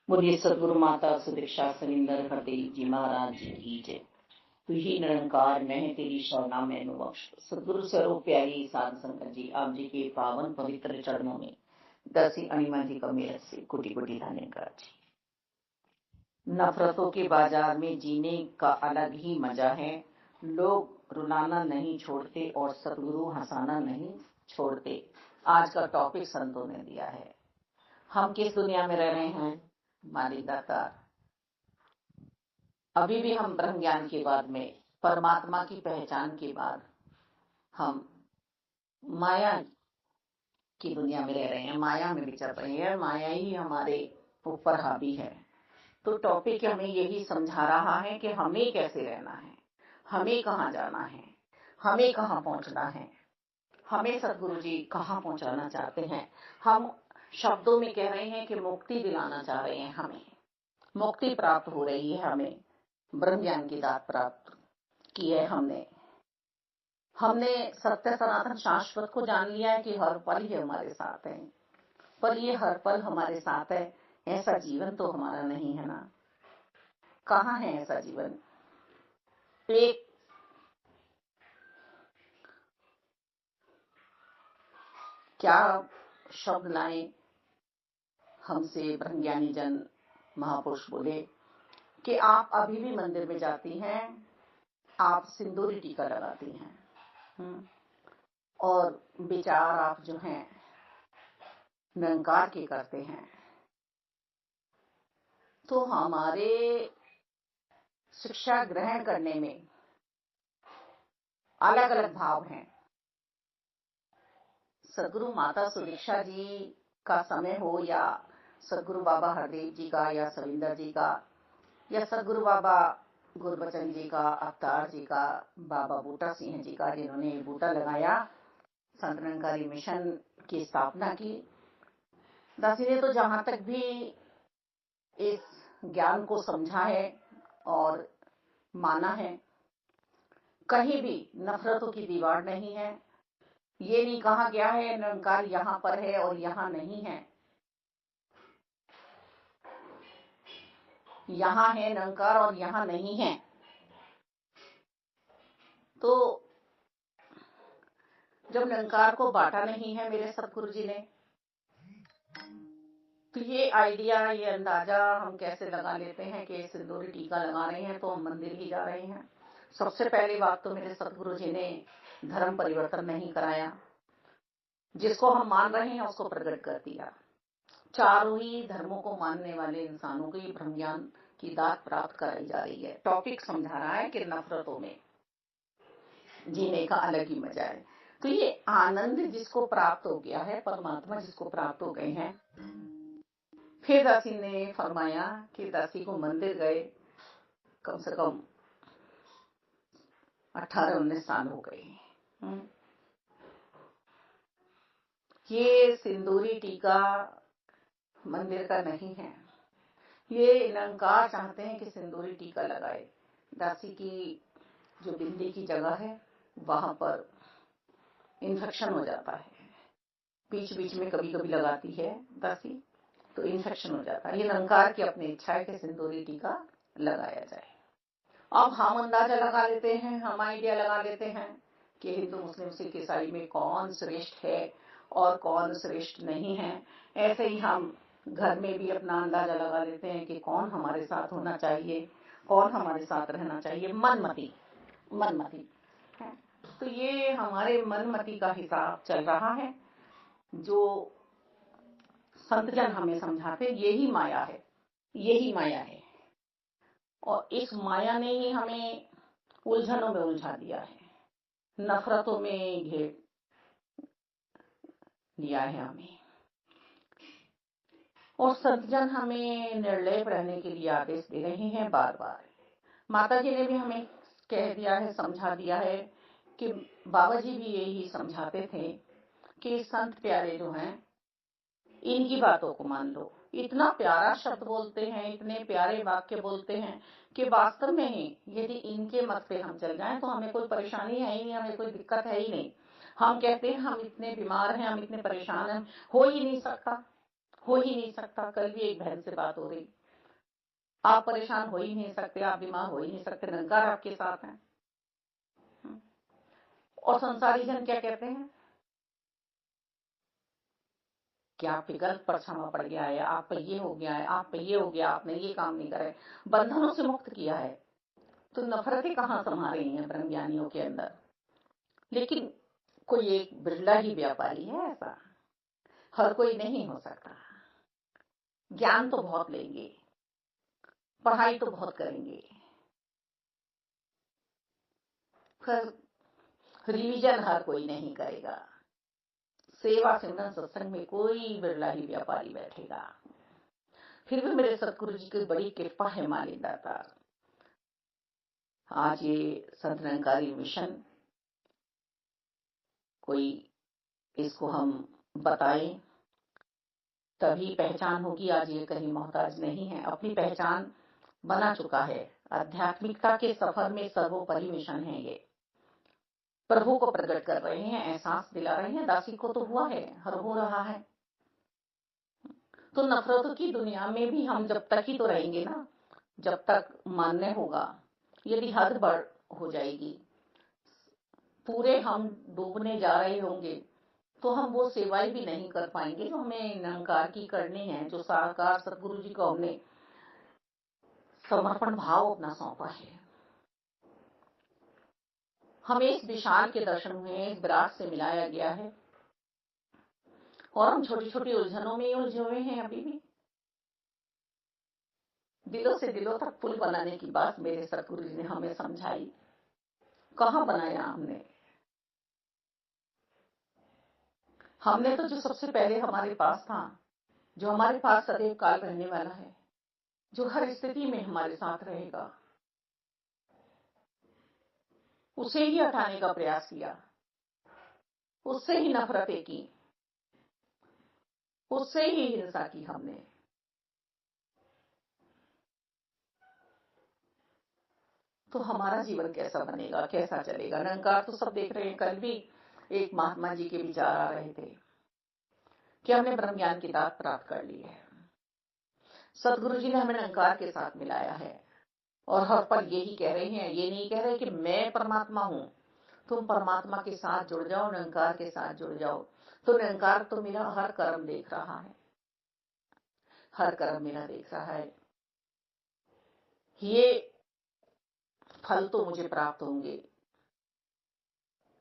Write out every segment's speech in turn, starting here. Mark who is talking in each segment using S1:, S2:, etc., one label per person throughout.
S1: बोलिए सदगुरु माता सुदीक्षा सविंदर हरदेव जी महाराज जी की जय। तू ही निरंकार मैं तेरी शरणा मैनू बख्श। सदगुरु स्वरूप प्यारी साध संगत जी, आप जी के पावन पवित्र चरणों में दसी अणिमा जी का मेरठ से कोटि कोटि धन्यवाद जी। नफरतों के बाजार में जीने का अलग ही मजा है। लोग रुलाना नहीं छोड़ते और सदगुरु हंसाना नहीं छोड़ते। आज का टॉपिक संतों ने दिया है। हम किस दुनिया में रह रहे हैं? मालिक दाता, अभी भी हम ब्रह्म ज्ञान के बाद में, परमात्मा की पहचान के बाद हम माया की दुनिया में रह रहे हैं, माया में विचर रहे हैं, माया ही हमारे ऊपर हावी है। तो टॉपिक हमें यही समझा रहा है कि हमें कैसे रहना है, हमें कहाँ जाना है, हमें कहाँ पहुंचना है, हमें सदगुरु जी कहाँ पहुंचाना चाहते हैं। हम शब्दों में कह रहे हैं कि मुक्ति दिलाना चाह रहे हैं, हमें मुक्ति प्राप्त हो रही है, हमें ब्रह्म ज्ञान की दात प्राप्त की है। हमने सत्य सनातन शाश्वत को जान लिया है कि हर पल ही हमारे साथ है। पर ये हर पल हमारे साथ है, ऐसा जीवन तो हमारा नहीं है ना। कहाँ है ऐसा जीवन? एक क्या शब्द लाए हमसे ब्रह्मज्ञानी जन महापुरुष बोले कि आप अभी भी मंदिर में जाती हैं, आप सिंदूरी टीका लगाती हैं, और विचार आप जो हैं निरंकार के करते हैं। तो हमारे शिक्षा ग्रहण करने में अलग अलग भाव हैं। सदगुरु माता सुदीक्षा जी का समय हो, या सदगुरु बाबा हरदेव जी का, या सविंदर जी का, या सदगुरु बाबा गुरबचन जी का, अवतार जी का, बाबा बूटा सिंह जी का, जिन्होंने बूटा लगाया, संत निरंकारी मिशन की स्थापना की। दासी ने तो जहां तक भी इस ज्ञान को समझा है और माना है, कहीं भी नफरतों की दीवार नहीं है। ये नहीं कहा गया है निरंकार यहाँ पर है और यहाँ नहीं है। यहाँ है निरंकार और यहाँ नहीं है। तो जब निरंकार को बांटा नहीं है मेरे सतगुरु जी ने, तो ये आइडिया, ये अंदाजा हम कैसे लगा लेते हैं कि सिंदूरी टीका लगा रहे हैं तो हम मंदिर ही जा रहे हैं। सबसे पहली बात तो मेरे सतगुरु जी ने धर्म परिवर्तन नहीं कराया, जिसको हम मान रहे हैं उसको प्रकट कर दिया। चारों ही धर्मों को मानने वाले इंसानों को ये ब्रह्म ज्ञान की दात प्राप्त कराई जा रही है। टॉपिक समझा रहा है कि नफरतों में जीने का अलग ही मजा है। तो ये आनंद जिसको प्राप्त हो गया है, परमात्मा जिसको प्राप्त हो गए हैं, फिर दासी ने फरमाया कि दासी को मंदिर गए कम से कम 18-19 साल हो गए। ये सिंदूरी टीका मंदिर का नहीं है। ये निरंकार चाहते हैं कि सिंदूरी टीका लगाए। दासी की जो बिंदी की जगह है वहां पर इन्फेक्शन हो जाता है, बीच बीच में कभी कभी लगाती है दासी, तो इन्फेक्शन हो जाता है। ये निरंकार की अपनी इच्छा है कि सिंदूरी टीका लगाया जाए। अब हम अंदाजा लगा लेते हैं, हम आइडिया लगा लेते हैं कि हिंदू मुस्लिम सिख ईसाई में कौन श्रेष्ठ है और कौन श्रेष्ठ नहीं है। ऐसे ही हम घर में भी अपना अंदाजा लगा लेते हैं कि कौन हमारे साथ होना चाहिए, कौन हमारे साथ रहना चाहिए। मनमति है। तो ये हमारे मनमति का हिसाब चल रहा है। जो संतजन हमें समझाते, यही माया है, यही माया है। और इस माया ने ही हमें उलझनों में उलझा दिया है, नफरतों में घेर दिया है हमें। और संतजन हमें निर्लेप रहने के लिए आदेश दे रहे हैं बार बार। माता जी ने भी हमें कह दिया है, समझा दिया है कि बाबा जी भी यही समझाते थे कि संत प्यारे जो हैं इनकी बातों को मान लो। इतना प्यारा शब्द बोलते हैं, इतने प्यारे वाक्य बोलते हैं कि वास्तव में ही यदि इनके मत पे हम चल जाएं तो हमें कोई परेशानी है ही नहीं, हमें कोई दिक्कत है ही नहीं। हम कहते हैं हम इतने बीमार हैं, हम इतने परेशान हैं, हो ही नहीं सकता, हो ही नहीं सकता। कल भी एक बहन से बात हो रही, आप परेशान हो ही नहीं सकते, आप बीमार हो ही नहीं सकते, निरंकार आपके साथ है। और संसारी जन क्या कहते हैं कि आप पे गलत परछावा पड़ गया है, आप पे ये हो गया है, आप पे ये हो गया, आपने ये काम नहीं करे, बंधनों से मुक्त किया है। तो नफरतें कहाँ समा रही हैं ब्रह्म ज्ञानियों के अंदर। लेकिन कोई एक बिरला ही व्यापारी है ऐसा, हर कोई नहीं हो सकता। ज्ञान तो बहुत लेंगे, पढ़ाई तो बहुत करेंगे, फिर रिवीजन हर कोई नहीं करेगा। सेवा सिमरन सत्संग में कोई बिरला ही व्यापारी बैठेगा। फिर भी मेरे सतगुरु जी की बड़ी कृपा है मानी दाता। आज ये संत निरंकारी मिशन कोई इसको हम बताएं तभी पहचान होगी। आज ये कहीं मोहताज नहीं है, अपनी पहचान बना चुका है। आध्यात्मिकता के सफर में सर्वोपरि मिशन है ये। प्रभु को प्रकट कर रहे हैं, एहसास दिला रहे हैं। दासी को तो हुआ है, हर हो रहा है। तो नफरतों की दुनिया में भी हम जब तक ही तो रहेंगे ना, जब तक मान्य होगा। यदि हद बढ़ हो जाएगी, पूरे हम डूबने जा रहे होंगे, तो हम वो सेवाएं भी नहीं कर पाएंगे जो हमें निरंकार की करनी है, जो साकार सतगुरु जी को हमने समर्पण भाव अपना सौंपा है। हमें इस विशाल के दर्शन हुए, इस विराट से मिलाया गया है, और हम छोटी छोटी उलझनों में उलझे हुए हैं अभी भी। दिलों से दिलों तक पुल बनाने की बात मेरे सतगुरु जी ने हमें समझाई। कहाँ बनाया हमने? हमने तो जो सबसे पहले हमारे पास था, जो हमारे पास सदैव काल रहने वाला है, जो हर स्थिति में हमारे साथ रहेगा, उसे ही हटाने का प्रयास किया, उससे ही नफरतें की, उससे ही हिंसा की हमने। तो हमारा जीवन कैसा बनेगा, कैसा चलेगा? निरंकार तो सब देख रहे हैं। कल भी एक महात्मा जी के विचार आ रहे थे कि हमने ब्रह्म ज्ञान की दात प्राप्त कर ली है, सतगुरु जी ने हमें निरंकार के साथ मिलाया है, और हर पल यही कह रहे हैं। ये नहीं कह रहे कि मैं परमात्मा हूं, तुम परमात्मा के साथ जुड़ जाओ, निरंकार के साथ जुड़ जाओ। तो निरंकार तो मेरा हर कर्म देख रहा है, हर कर्म मेरा देख रहा है। ये फल तो मुझे प्राप्त होंगे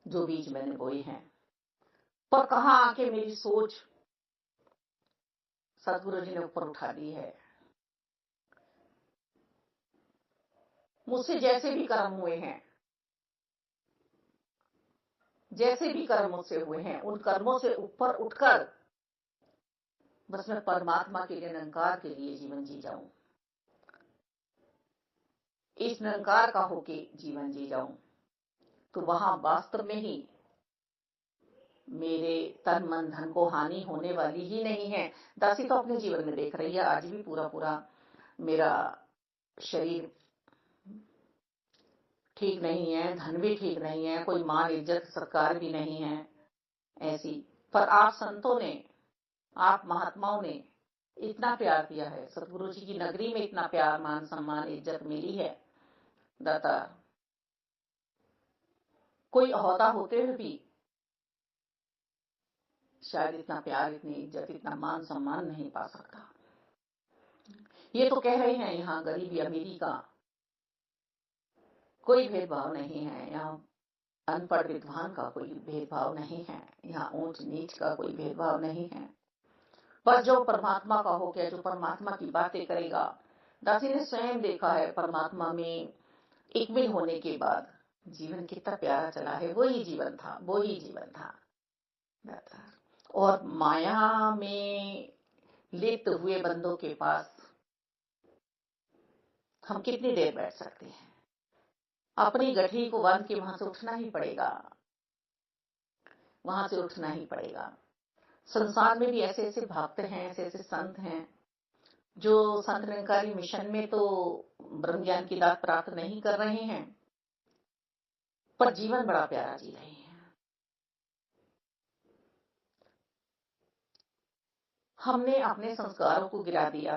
S1: जो बीज मैंने बोए हैं। पर कहाँ आके मेरी सोच सतगुरु जी ने ऊपर उठा दी है। मुझसे जैसे भी कर्म हुए हैं, जैसे भी कर्म मुझसे हुए हैं, उन कर्मों से ऊपर उठकर बस मैं परमात्मा के लिए, निरंकार के लिए जीवन जी जाऊं, इस निरंकार का होके जीवन जी जाऊं। तो वहां वास्तव में ही मेरे तन मन धन को हानि होने वाली ही नहीं है। दासी तो अपने जीवन में देख रही है, आज भी पूरा पूरा मेरा शरीर ठीक नहीं है, धन भी ठीक नहीं है, कोई मान इज्जत सत्कार भी नहीं है ऐसी। पर आप संतों ने, आप महात्माओं ने इतना प्यार दिया है, सतगुरु जी की नगरी में इतना प्यार, मान सम्मान, इज्जत मिली है दाता। कोई ओहदा होते हुए भी शायद इतना प्यार, इतनी इज्जत, इतना मान सम्मान नहीं पा सकता। ये तो कह रहे हैं यहाँ गरीबी अमीरी का कोई भेदभाव नहीं है, यहाँ अनपढ़ विद्वान का कोई भेदभाव नहीं है, यहाँ ऊंच नीच का कोई भेदभाव नहीं है। पर जो परमात्मा का हो गया, जो परमात्मा की बातें करेगा। दासी ने स्वयं देखा है, परमात्मा में एक मिल होने के बाद जीवन कितना प्यारा चला है। वो ही जीवन था, वो ही जीवन था। और माया में लिप्त हुए बंदों के पास हम कितनी देर बैठ सकते हैं? अपनी गठरी को बांध के वहां से उठना ही पड़ेगा, वहां से उठना ही पड़ेगा। संसार में भी ऐसे ऐसे भक्त हैं, ऐसे ऐसे संत हैं जो संत निरंकारी मिशन में तो ब्रह्म ज्ञान की दात प्राप्त नहीं कर रहे हैं, पर जीवन बड़ा प्यारा जी रहे हैं। हमने अपने संस्कारों को गिरा दिया।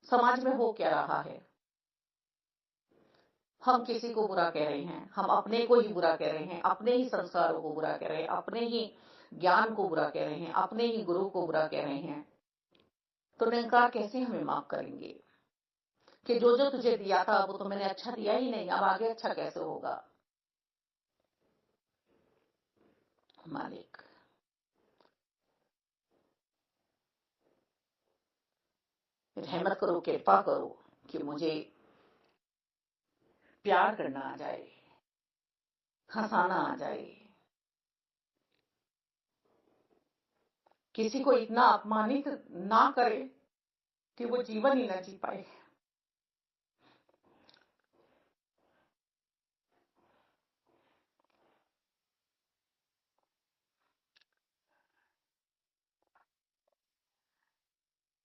S1: समाज में हो क्या रहा है? हम किसी को बुरा कह रहे हैं, हम अपने को ही बुरा कह रहे हैं, अपने ही संस्कारों को बुरा कह रहे हैं, अपने ही ज्ञान को बुरा कह रहे हैं, अपने ही गुरु को बुरा कह रहे हैं। तो निरंकार कैसे हमें माफ करेंगे कि जो जो तुझे दिया था वो तो मैंने अच्छा दिया ही नहीं, अब आगे अच्छा कैसे होगा? मालिक, रहमत करो, कृपा करो कि मुझे प्यार करना आ जाए, हंसाना आ जाए, किसी को इतना अपमानित ना करे कि वो जीवन ही ना जी पाए।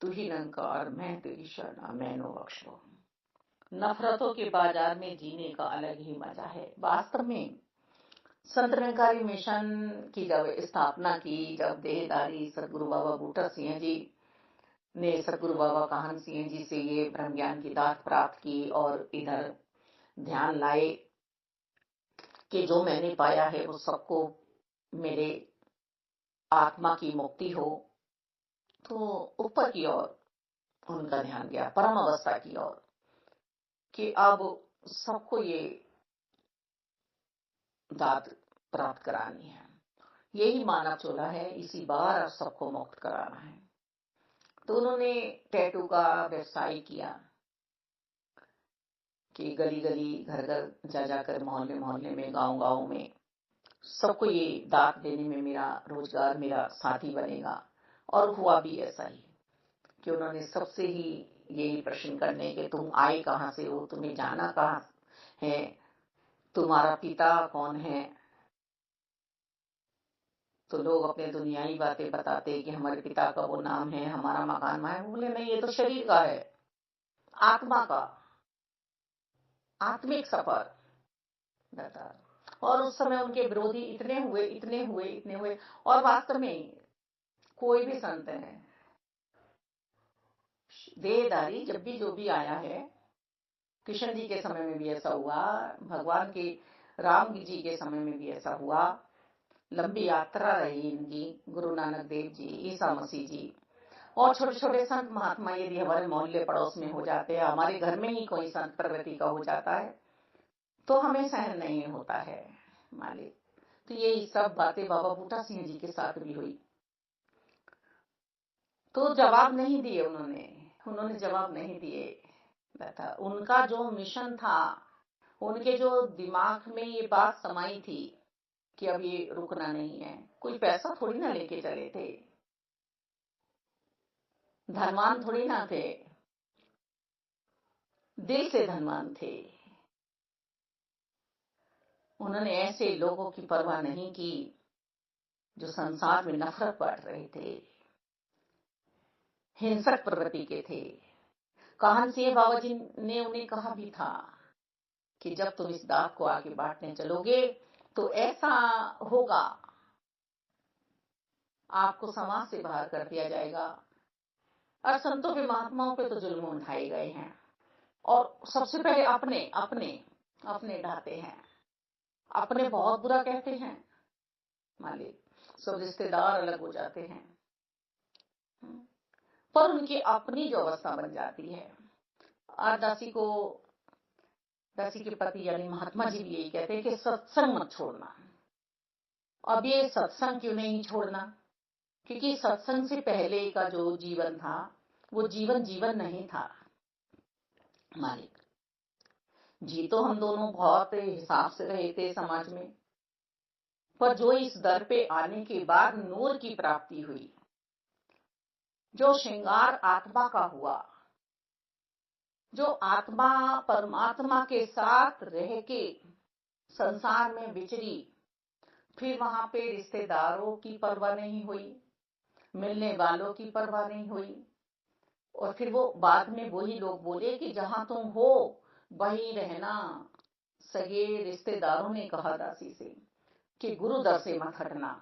S1: तू ही निरंकार, मैं तेरी शरणा, मैनो बख्श लो। नफरतों के बाजार में जीने का अलग ही मजा है। वास्तव में संत निरंकारी मिशन की जब स्थापना की, जब देहधारी सतगुरु बाबा बूटा सिंह जी ने सतगुरु बाबा काहन सिंह जी से ये ब्रह्म ज्ञान की दात प्राप्त की और इधर ध्यान लाए कि जो मैंने पाया है वो सबको मेरे आत्मा की मुक्ति हो, तो ऊपर की ओर उनका ध्यान गया, परम अवस्था की ओर, कि अब सबको ये दात प्राप्त करानी है। यही मानव चोला है, इसी बार सबको मुक्त कराना है। तो उन्होंने टैटू का व्यवसाय किया कि गली गली, घर घर जा जाकर, मोहल्ले मोहल्ले में, गांव गांव में सबको ये दात देने में मेरा रोजगार, मेरा साथी बनेगा। और हुआ भी ऐसा ही कि उन्होंने सबसे ही यही प्रश्न करने कि तुम आए कहाँ से हो, तुम्हें जाना कहाँ है, तुम्हारा पिता कौन है। तो लोग अपने दुनियाई बातें बताते कि हमारे पिता का वो नाम है, हमारा मकान वहां है। बोले नहीं, ये तो शरीर का है, आत्मा का, आत्मिक सफर बता। और उस समय उनके विरोधी इतने हुए, इतने हुए, इतने हुए। और वास्तव में कोई भी संत है, देहधारी जब भी जो भी आया है, कृष्ण जी के समय में भी ऐसा हुआ, भगवान के राम जी के समय में भी ऐसा हुआ, लंबी यात्रा रही इनकी, गुरु नानक देव जी, ईसा मसीह जी, और छोटे छोटे संत महात्मा यदि हमारे मोहल्ले पड़ोस में हो जाते हैं, हमारे घर में ही कोई संत प्रगति का हो जाता है, तो हमें सहन नहीं होता है मालिक। तो यही सब बातें बाबा बूटा सिंह जी के साथ भी हुई। तो जवाब नहीं दिए उन्होंने जवाब नहीं दिए। उनका जो मिशन था, उनके जो दिमाग में ये बात समाई थी कि अब ये रुकना नहीं है। कोई पैसा थोड़ी ना लेके चले थे, धनवान थोड़ी ना थे, दिल से धनवान थे। उन्होंने ऐसे लोगों की परवाह नहीं की जो संसार में नफरत बांट रहे थे, हिंसक प्रवृत्ति के थे। काहन सिंह बाबा जी ने उन्हें कहा भी था कि जब तुम इस दात को आगे बांटने चलोगे तो ऐसा होगा, आपको समाज से बाहर कर दिया जाएगा। और संतों पे, महात्माओं पे तो जुल्म उठाए गए हैं, और सबसे पहले अपने अपने अपने ढाते हैं, अपने बहुत बुरा कहते हैं मालिक। सब रिश्तेदार अलग हो जाते हैं, पर उनकी अपनी जो अवस्था बन जाती है। आज दासी के पति यानी महात्मा जी भी यही कहते हैं कि सत्संग मत छोड़ना। अब ये सत्संग क्यों नहीं छोड़ना? क्योंकि सत्संग से पहले का जो जीवन था वो जीवन जीवन नहीं था मालिक। जी तो हम दोनों बहुत हिसाब से रहे थे समाज में, पर जो इस दर पे आने के बाद नूर की प्राप्ति हुई, जो श्रृंगार आत्मा का हुआ, जो आत्मा परमात्मा के साथ रह के संसार में विचरी, फिर वहां पे रिश्तेदारों की परवाह नहीं हुई, मिलने वालों की परवाह नहीं हुई। और फिर वो बाद में वही लोग बोले कि जहां तुम हो वहीं रहना। सगे रिश्तेदारों ने कहा दासी से कि गुरु दर से मत हटना।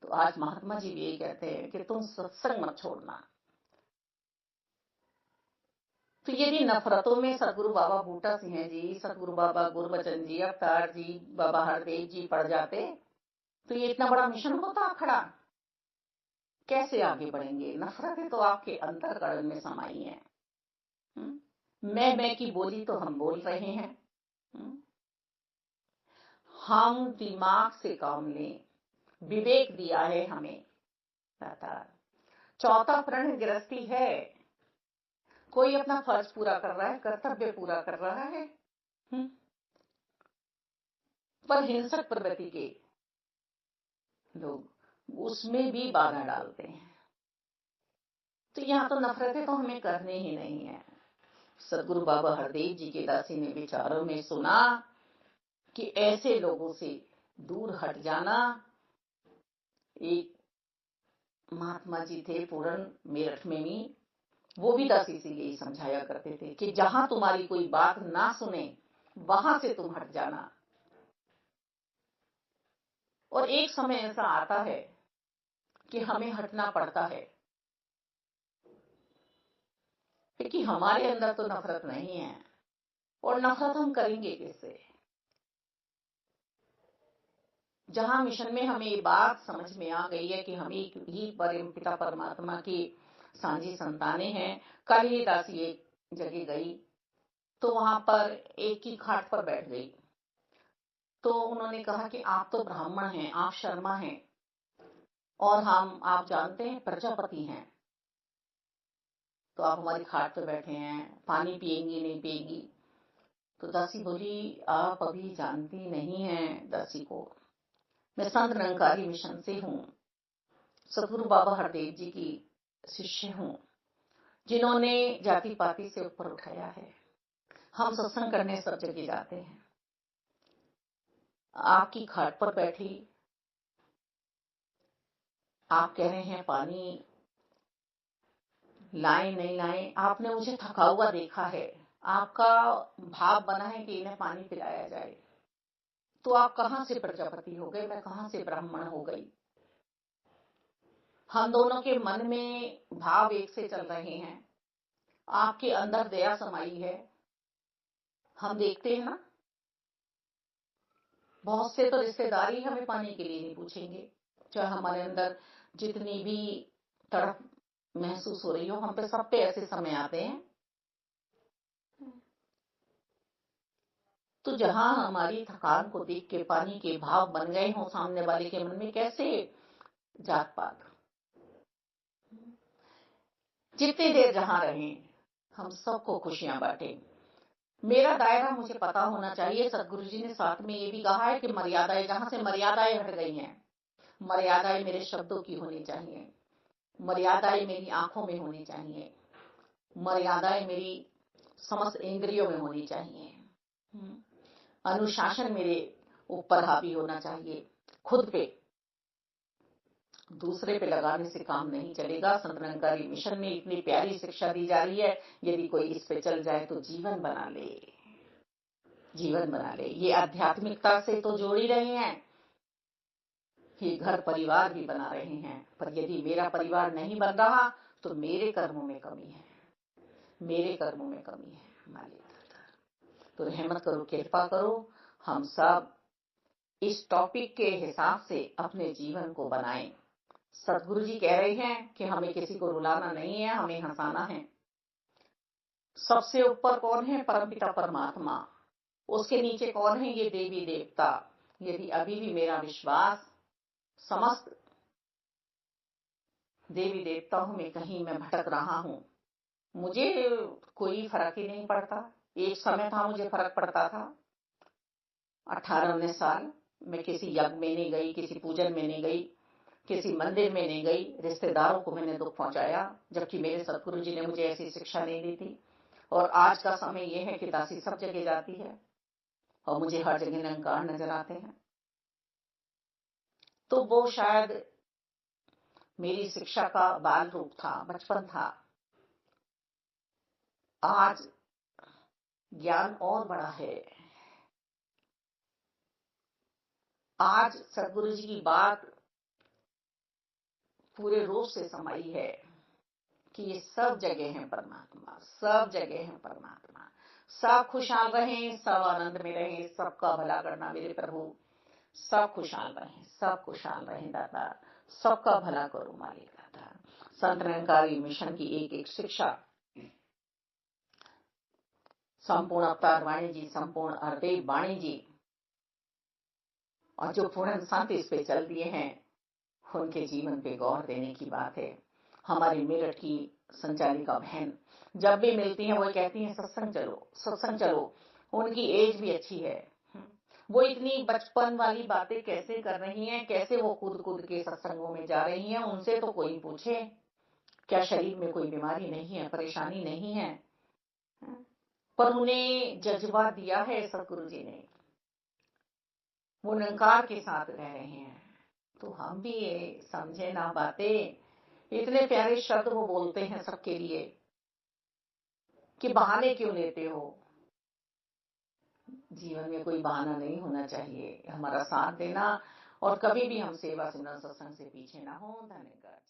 S1: तो आज महात्मा जी भी यही कहते हैं कि तुम सत्संग मत छोड़ना। तो यदि नफरतों में सदगुरु बाबा बूटा सिंह जी, सदगुरु बाबा गुरबचन जी, अवतार जी, बाबा हरदेव जी पड़ जाते तो ये इतना बड़ा मिशन होता खड़ा, कैसे आगे बढ़ेंगे? नफरतें तो आपके अंतःकरण में समाई हैं। मैं की बोली तो हम बोल रहे हैं। हम दिमाग से काम लें, विवेक दिया है हमें दाता। चौथा प्रण गृहस्थी है, कोई अपना फर्ज पूरा कर रहा है, कर्तव्य पूरा कर रहा है, पर हिंसक प्रवृत्ति के लोग उसमें भी बाधा डालते हैं। तो यहाँ तो नफरतें तो हमें करनी ही नहीं है। सदगुरु बाबा हरदेव जी के दासी ने विचारों में सुना कि ऐसे लोगों से दूर हट जाना। एक महात्मा जी थे पूरन मेरठ में भी, वो भी दासी से यही समझाया करते थे कि जहां तुम्हारी कोई बात ना सुने वहां से तुम हट जाना। और एक समय ऐसा आता है कि हमें हटना पड़ता है, क्योंकि हमारे अंदर तो नफरत नहीं है, और नफरत हम करेंगे किससे? जहां मिशन में हमें ये बात समझ में आ गई है कि हम एक ही परम पिता परमात्मा की सांझी संतानें हैं। कल ही दासी एक जगह गई तो वहां पर एक ही खाट पर बैठ गई, तो उन्होंने कहा कि आप तो ब्राह्मण हैं, आप शर्मा हैं, और हम आप जानते हैं प्रजापति हैं, तो आप हमारी खाट पर बैठे हैं, पानी पिएंगी नहीं पिएंगी? तो दासी बोली आप अभी जानती नहीं है दासी को, मैं संत निरंकारी मिशन से हूँ, सदगुरु बाबा हरदेव जी की शिष्य हूँ, जिन्होंने जाति पाति से ऊपर उठाया है। हम सत्संग करने सब जगह जाते हैं, आपकी खाट पर बैठी आप कह रहे हैं पानी लाए नहीं लाए, आपने मुझे थका हुआ देखा है, आपका भाव बना है कि इन्हें पानी पिलाया जाए, तो आप कहां से प्रजापति हो गए, मैं कहां से ब्राह्मण हो गई? हम दोनों के मन में भाव एक से चल रहे हैं, आपके अंदर दया समाई है, हम देखते हैं ना। बहुत से तो रिश्तेदारी हमें पानी के लिए नहीं पूछेंगे, चाहे हमारे अंदर जितनी भी तड़प महसूस हो रही हो, हम पे सब पे ऐसे समय आते हैं। तो जहां हमारी थकान को देख के पानी के भाव बन गए हो सामने वाले के मन में, कैसे जात पात? जितनी देर जहां रहें हम सबको खुशियां बांटें। मेरा दायरा मुझे पता होना चाहिए। सदगुरु जी ने साथ में ये भी कहा है कि मर्यादाएं, जहां से मर्यादाएं हट गई हैं, मर्यादाएं मेरे शब्दों की होनी चाहिए, मर्यादाएं मेरी आंखों में होनी चाहिए, मर्यादाएं मेरी समस्त इंद्रियों में होनी चाहिए, अनुशासन मेरे ऊपर हावी होना चाहिए। खुद पे, दूसरे पे लगाने से काम नहीं चलेगा। संत निरंकारी मिशन में इतनी प्यारी शिक्षा दी जा रही है, यदि कोई इस पे चल जाए तो जीवन बना ले, जीवन बना ले। ये आध्यात्मिकता से तो जोड़ ही रहे हैं, ये घर परिवार भी बना रहे हैं, पर यदि मेरा परिवार नहीं बन रहा तो मेरे कर्मों में कमी है, मेरे कर्मों में कमी है मालिक। तो रहमत करो, कृपा करो, हम सब इस टॉपिक के हिसाब से अपने जीवन को बनाएं। सदगुरु जी कह रहे हैं कि हमें किसी को रुलाना नहीं है, हमें हंसाना है। सबसे ऊपर कौन है? परमपिता परमात्मा। उसके नीचे कौन है? ये देवी देवता। यदि अभी भी मेरा विश्वास समस्त देवी देवताओं में कहीं मैं भटक रहा हूँ, मुझे कोई फर्क ही नहीं पड़ता। एक समय था मुझे फर्क पड़ता था। 18-19 साल मैं किसी यज्ञ में नहीं गई, किसी पूजन में नहीं गई, किसी मंदिर में नहीं गई, रिश्तेदारों को मैंने दुख पहुंचाया, जबकि मेरे सतगुरु जी ने मुझे ऐसी शिक्षा नहीं दी थी। और आज का समय यह है कि दासी सब जगह जाती है और मुझे हर जगह निरंकार नजर आते हैं। तो वो शायद मेरी शिक्षा का बाल रूप था, बचपन था। आज ज्ञान और बड़ा है। आज सतगुरु जी की बात पूरे रूप से समाई है कि ये सब जगह है परमात्मा, सब जगह है परमात्मा। सब खुशहाल रहें, सब आनंद में रहें, सबका भला करना मेरे प्रभु। सब खुशहाल रहें, सब खुशहाल रहें दाता, सबका भला करो मालिक दाता। संत निरंकारी मिशन की एक एक शिक्षा संपूर्ण अवतार वाणी जी, संपूर्ण हरदेव वाणी जी, और जो पूर्ण संत इस पे चल दिए हैं, उनके जीवन पे गौर देने की बात है। हमारी मेरठ की संचालिका बहन जब भी मिलती हैं वो कहती हैं सत्संग चलो, सत्संग चलो। उनकी एज भी अच्छी है, वो इतनी बचपन वाली बातें कैसे कर रही हैं, कैसे वो कूद कूद के सत्संगों में जा रही हैं। उनसे तो कोई पूछे क्या शरीर में कोई बीमारी नहीं है, परेशानी नहीं है, पर उन्हें जज्बा दिया है सतगुरु जी ने, वो निरंकार के साथ रह रहे हैं। तो हम भी ये समझे ना बातें, इतने प्यारे शब्द वो बोलते हैं सबके लिए कि बहाने क्यों लेते हो। जीवन में कोई बहाना नहीं होना चाहिए, हमारा साथ देना और कभी भी हम सेवा सुना सत्संग से पीछे ना हो। धन्यवाद।